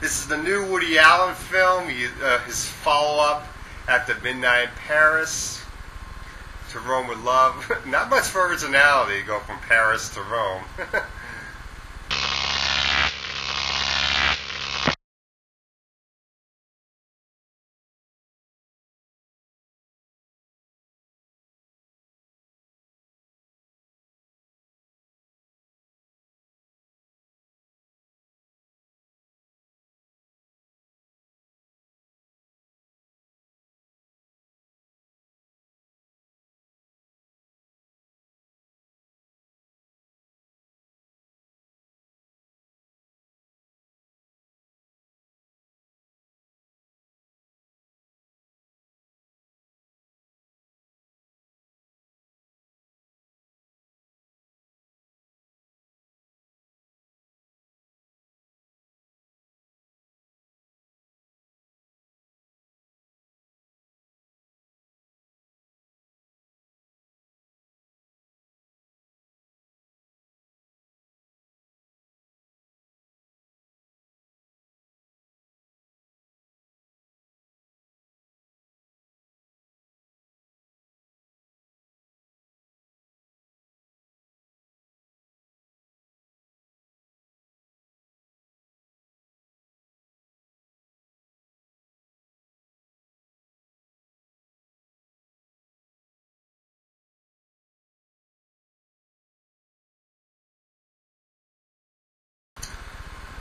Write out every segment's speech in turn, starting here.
This is the new Woody Allen film, his follow-up After Midnight in Paris, To Rome with Love. Not much for originality, go from Paris to Rome.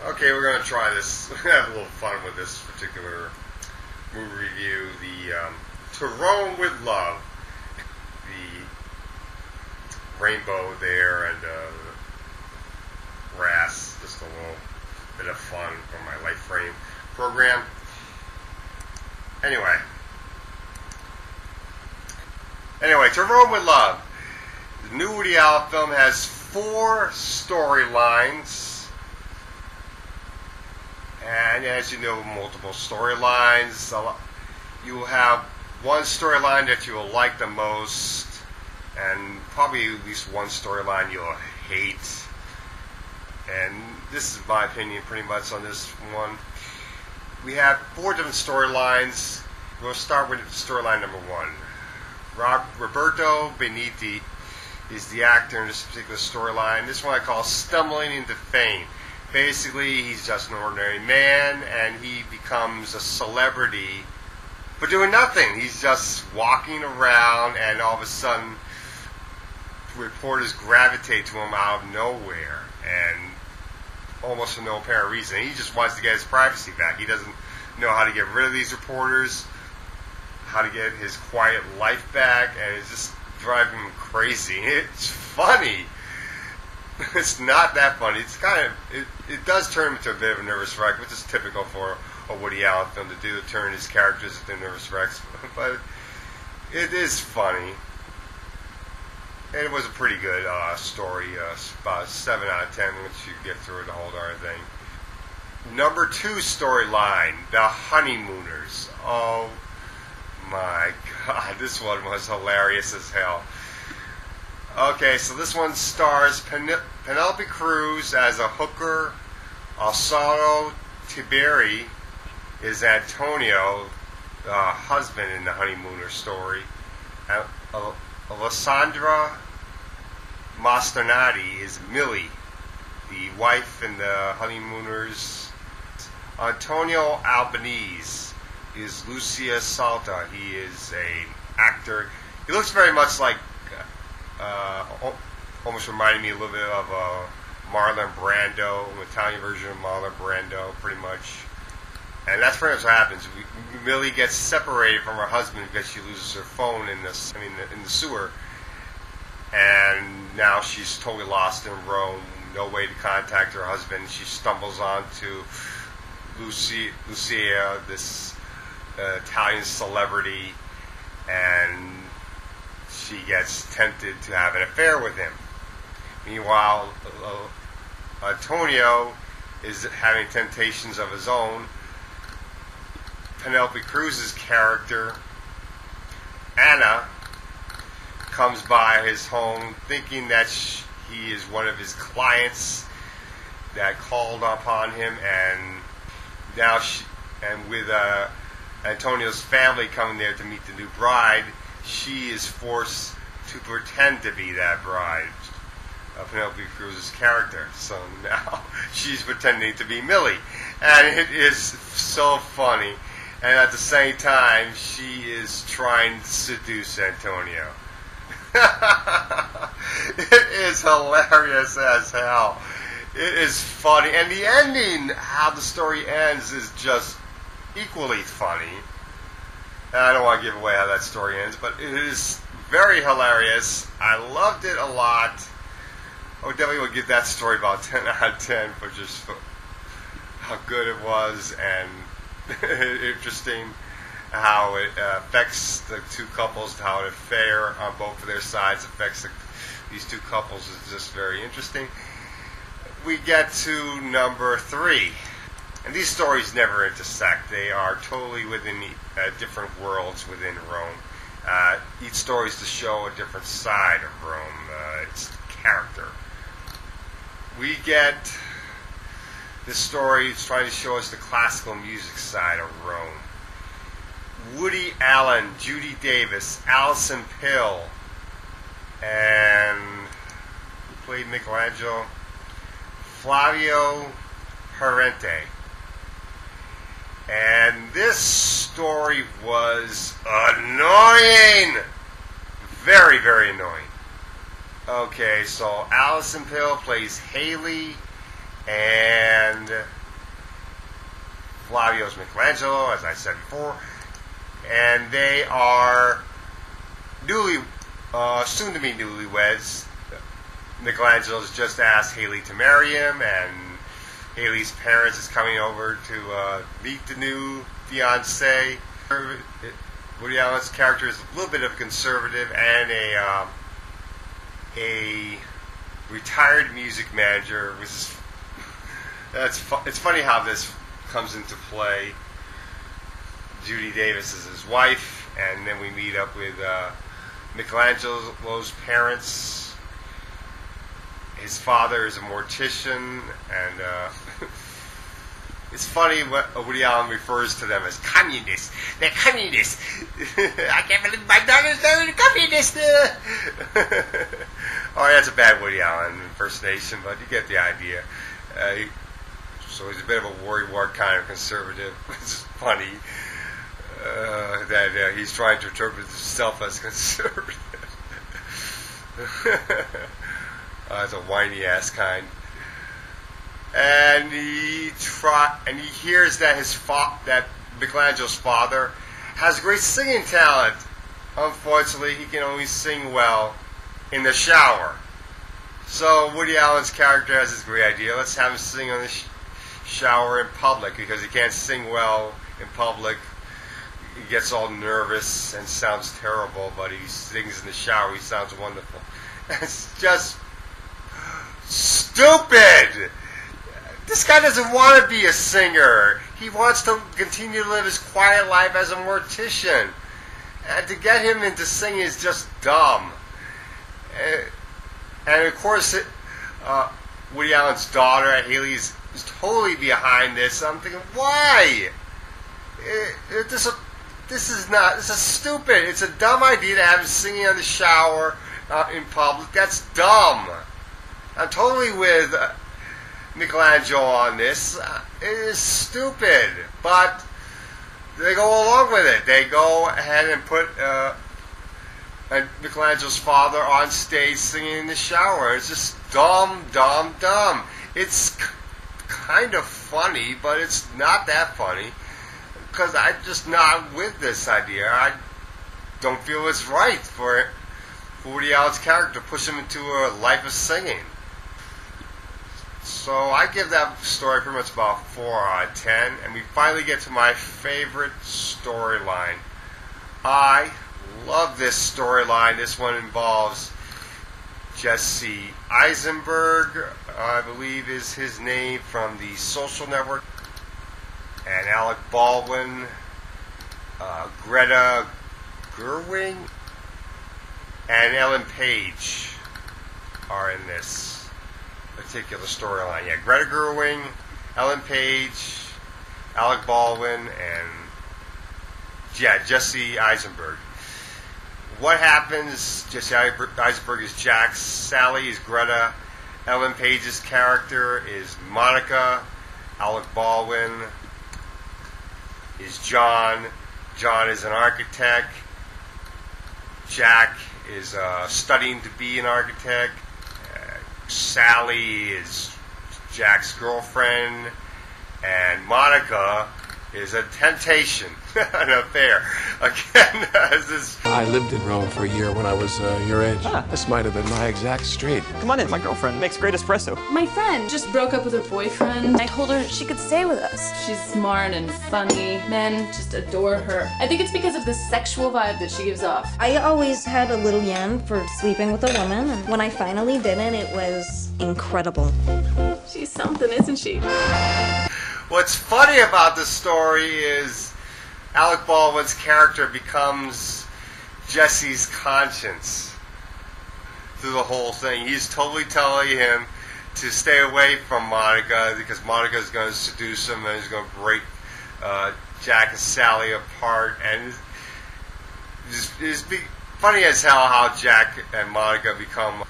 Okay, we're going to try this. Have a little fun with this particular movie review. To Rome with Love. The rainbow there and grass. Just a little bit of fun for my Life Frame program. Anyway, To Rome with Love. The new Woody Allen film has 4 storylines. And as you know, multiple storylines. You will have one storyline that you will like the most, and probably at least one storyline you'll hate. And this is my opinion pretty much on this one. We have 4 different storylines. We'll start with storyline number 1. Roberto Benigni is the actor in this particular storyline. This one I call Stumbling into Fame. Basically, he's just an ordinary man, and he becomes a celebrity for doing nothing. He's just walking around, and all of a sudden, reporters gravitate to him out of nowhere, and almost for no apparent reason. He just wants to get his privacy back. He doesn't know how to get rid of these reporters, how to get his quiet life back, and it's just driving him crazy. It's funny. It's not that funny. It's kind of it does turn into a bit of a nervous wreck, which is typical for a Woody Allen film to do, to turn his characters into nervous wrecks. But it is funny, and it was a pretty good story. About 7 out of 10 once you get through the whole darn thing. Number 2 storyline: The Honeymooners. Oh my God, this one was hilarious as hell. Okay, so this one stars Penelope Cruz as a hooker. Alessandro Tiberi is Antonio, the husband in the Honeymooner story. Alessandra Masternati is Millie, the wife in the Honeymooners. Antonio Albanese is Lucia Salta. He is an actor. He looks very much like almost reminded me a little bit of Marlon Brando, an Italian version of Marlon Brando, pretty much. And that's pretty much what happens. Millie gets separated from her husband because she loses her phone in the sewer, and now she's totally lost in Rome. No way to contact her husband. She stumbles onto Lucia, this Italian celebrity, and she gets tempted to have an affair with him. Meanwhile, Antonio is having temptations of his own. Penelope Cruz's character, Anna, comes by his home thinking that he is one of his clients that called upon him, and now and with Antonio's family coming there to meet the new bride, she is forced to pretend to be that bride, Penelope Cruz's character. So now she's pretending to be Millie, and it is so funny. And at the same time, she is trying to seduce Antonio. It is hilarious as hell. It is funny, and the ending, how the story ends, is just equally funny. And I don't want to give away how that story ends, but it is very hilarious. I loved it a lot. I would definitely give that story about 10 out of 10 for just how good it was and interesting how it affects the two couples, how an affair on both of their sides affects these two couples is just very interesting. We get to number 3. And these stories never intersect. They are totally within different worlds within Rome. Each story is to show a different side of Rome, its character. We get this story is trying to show us the classical music side of Rome. Woody Allen, Judy Davis, Alison Pill, and who played Michelangelo? Flavio Parente. And this story was annoying. Very, very annoying. Okay, so Alison Pill plays Haley, and Flavio's Michelangelo, as I said before. And they are soon-to-be newlyweds. Michelangelo's just asked Haley to marry him, and Haley's parents is coming over to meet the new fiancé. Woody Allen's character is a little bit of a conservative and a retired music manager. It's funny how this comes into play. Judy Davis is his wife, and then we meet up with Michelangelo's parents. His father is a mortician, and it's funny what Woody Allen refers to them as communists. They're communists. I can't believe my daughter's a communist. Oh, that's a bad Woody Allen impersonation, but you get the idea. So he's a bit of a worrywart kind of conservative. It's funny that he's trying to interpret himself as conservative. It's a whiny ass kind. And he hears that that Michelangelo's father has great singing talent. Unfortunately, he can only sing well in the shower. So Woody Allen's character has this great idea. Let's have him sing on the shower in public, because he can't sing well in public. He gets all nervous and sounds terrible, but he sings in the shower. He sounds wonderful. It's just stupid. This guy doesn't want to be a singer. He wants to continue to live his quiet life as a mortician. And to get him into singing is just dumb. And of course, Woody Allen's daughter, Haley, is totally behind this. I'm thinking, why? This is stupid. It's a dumb idea to have him singing in the shower in public. That's dumb. I'm totally with Michelangelo on this. It is stupid, but they go along with it. They go ahead and put Michelangelo's father on stage singing in the shower. It's just dumb, dumb, dumb. It's kind of funny, but it's not that funny, because I'm just not with this idea. I don't feel it's right for Woody Allen's character to push him into a life of singing. So I give that story pretty much about 4 out of 10, and we finally get to my favorite storyline. I love this storyline. This one involves Jesse Eisenberg, I believe is his name, from The Social Network, and Alec Baldwin, Greta Gerwig, and Ellen Page are in this particular storyline. Yeah, Greta Gerwig, Ellen Page, Alec Baldwin, and Jesse Eisenberg. What happens? Jesse Eisenberg is Jack. Sally is Greta. Ellen Page's character is Monica. Alec Baldwin is John. John is an architect. Jack is studying to be an architect. Sally is Jack's girlfriend. And Monica is a temptation, an affair. Again, I lived in Rome for a year when I was your age. This might have been my exact street. Come on in, my girlfriend makes great espresso. My friend just broke up with her boyfriend. I told her she could stay with us. She's smart and funny. Men just adore her. I think it's because of the sexual vibe that she gives off. I always had a little yen for sleeping with a woman, and when I finally did it was incredible. She's something, isn't she? What's funny about this story is Alec Baldwin's character becomes Jesse's conscience through the whole thing. He's totally telling him to stay away from Monica because Monica's going to seduce him and he's going to break Jack and Sally apart. And it's funny as hell how Jack and Monica become...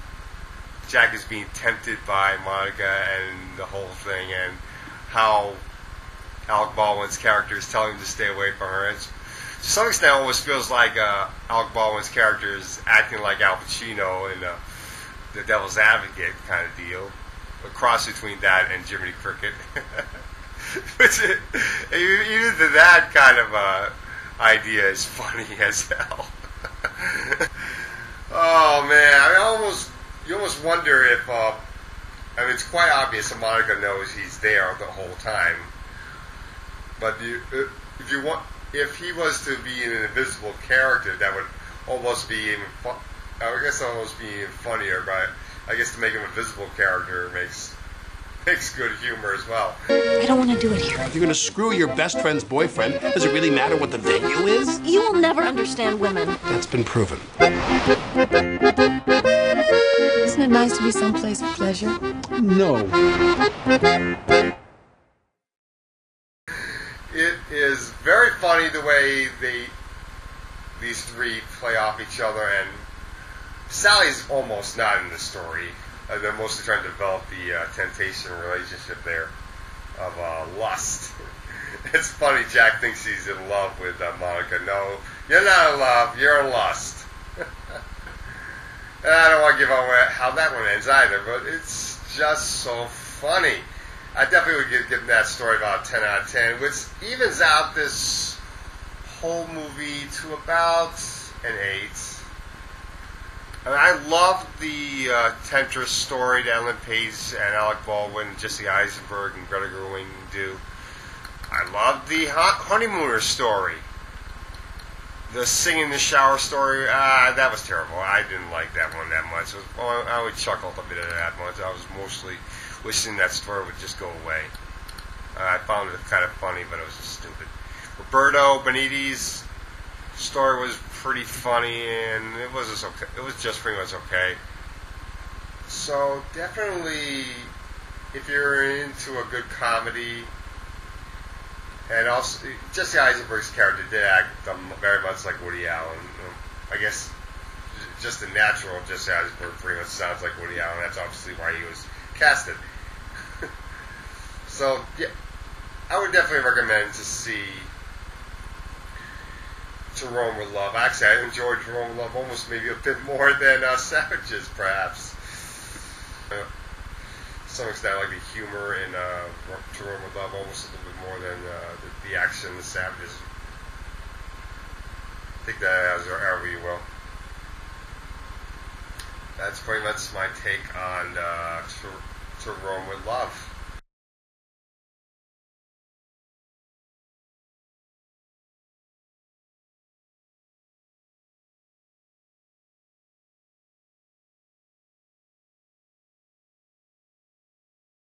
Jack is being tempted by Monica and the whole thing, and how Alec Baldwin's character is telling him to stay away from her. To some extent, it almost feels like Alec Baldwin's character is acting like Al Pacino in The Devil's Advocate kind of deal. A cross between that and Jiminy Cricket. Which, even that kind of idea is funny as hell. Oh, man. I mean, you almost wonder if... I mean, it's quite obvious that Monica knows he's there the whole time. But if he was to be an invisible character, that would almost be even almost be even funnier. But I guess to make him a visible character makes good humor as well. I don't want to do it here. If you're going to screw your best friend's boyfriend, does it really matter what the venue is? You will never understand women. That's been proven. Isn't it nice to be someplace for pleasure? No. It is very funny the way these three play off each other, and Sally's almost not in the story. They're mostly trying to develop the temptation relationship there of lust. It's funny, Jack thinks he's in love with Monica. No, you're not in love, you're in lust. And I don't want to give away how that one ends either, but it's just so funny. I definitely would give that story about 10 out of 10, which evens out this whole movie to about an 8. I mean, I love the Temptress story that Ellen Page and Alec Baldwin, Jesse Eisenberg, and Greta Gerwig do. I love the Honeymooner story. The sing in the shower story, that was terrible. I didn't like that one that much. I would chuckle a bit at that much. I was mostly wishing that story would just go away. I found it kind of funny, but it was just stupid. Roberto Benitez's story was pretty funny, and it was just okay. It was just pretty much okay. So definitely, if you're into a good comedy, and also Jesse Eisenberg's character did act very much like Woody Allen. I guess just the natural Jesse Eisenberg pretty much sounds like Woody Allen. That's obviously why he was casted. So yeah, I would definitely recommend to see To Rome with Love. Actually, I enjoyed To Rome with Love almost maybe a bit more than Savages, perhaps. To some extent, I like the humor in To Rome with Love almost a little bit more than the action in the Savages. Take that as however you will. That's pretty much my take on To Rome with Love.